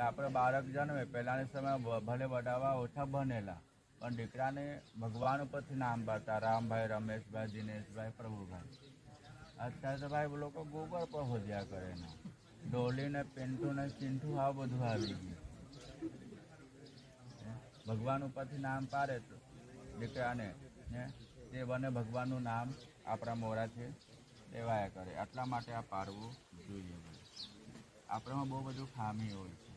આપણે બાળક જન્મે પહેલાંના સમયમાં ભલે વડાવા ઓછા બનેલા, પણ દીકરાને ભગવાન ઉપરથી નામ પાડતા, રામભાઈ, રમેશભાઈ, દિનેશભાઈ, પ્રભુભાઈ. અત્યારે તો ભાઈ લોકો ગોબર પર હોદ્યા કરે ને, ડોલી ને પિન્ટુ ને ચિંટુ આ બધું આવી ગયું. ભગવાન ઉપરથી નામ પાડે તો દીકરાને ને તે બને ભગવાનનું નામ આપણા મોઢાથી લેવાયા કરે. એટલા માટે આ પાડવું જોઈએ. આપણામાં બહુ બધું ખામી હોય છે,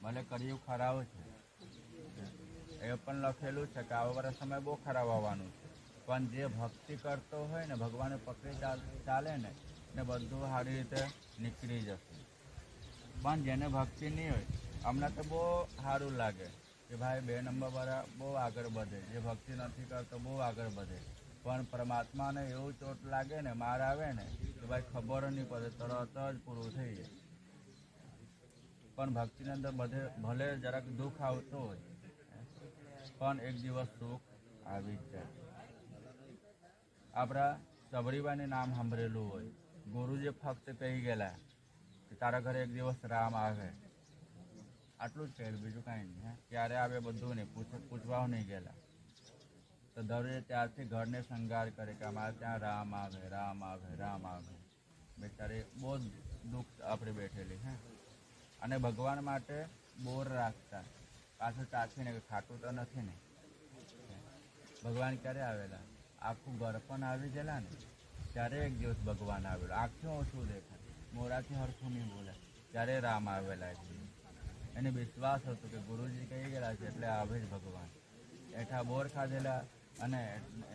ભલે કર્યું ખરાબ છે, એ પણ લખેલું છે કે આવા બધા સમય બહુ ખરાબ આવવાનું છે, પણ જે ભક્તિ કરતો હોય ને, ભગવાનને પકડી ચાલે ને બધું સારી રીતે નીકળી જશે. પણ જેને ભક્તિ નહીં હોય, અમને તો બહુ સારું લાગે કે ભાઈ 2 નંબરવાળા બહુ આગળ વધે, જે ભક્તિ નથી કરતો બહુ આગળ વધે. પણ પરમાત્માને એવું ચોટ લાગે ને, માર આવે ને, તો ભાઈ ખબર નહીં પડે, તરત જ પૂરું થઈ જાય. પણ ભક્તિની અંદર ભલે જરાક દુઃખ આવતો હોય, પણ એક દિવસ સુખ આવી જ જાય. આપણા સબરીબાઈનું નામ સાંભળેલું હોય, ગુરુજી ફક્ત કહી ગયેલા કે તારા ઘરે એક દિવસ રામ આવે, આટલું જ કહેલું, બીજું કાંઈ નહીં. ક્યારે આવે બધું નહીં, પૂછવા નહીં ગયેલા. તો દરરોજ ત્યારથી ઘરને શણગાર કરે કે અમારે ત્યાં રામ આવે, રામ આવે, રામ આવે. બેચારી બહુ દુઃખ આપણે બેઠેલી હે. અને ભગવાન માટે બોર રાખતા, પાછું ચાખીને કે ખાટું તો નથી ને. ભગવાન ક્યારે આવેલા? આખું ઘર પણ આવી ગયેલા ને ત્યારે એક દિવસ ભગવાન આવેલો. આંખથી ઓછું દેખાય, મોઢાથી હરખું નહીં બોલે, ત્યારે રામ આવેલા. એક દિવસ એને વિશ્વાસ હતો કે ગુરુજી કહી ગયેલા છે એટલે આવે જ ભગવાન. એઠા બોર ખાધેલા અને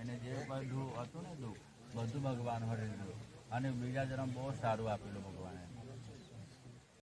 એને જે બધું હતું ને દુઃખ બધું ભગવાન હરી દીધું અને બીજા જન્મ બહુ સારું આપેલું ભગવાને.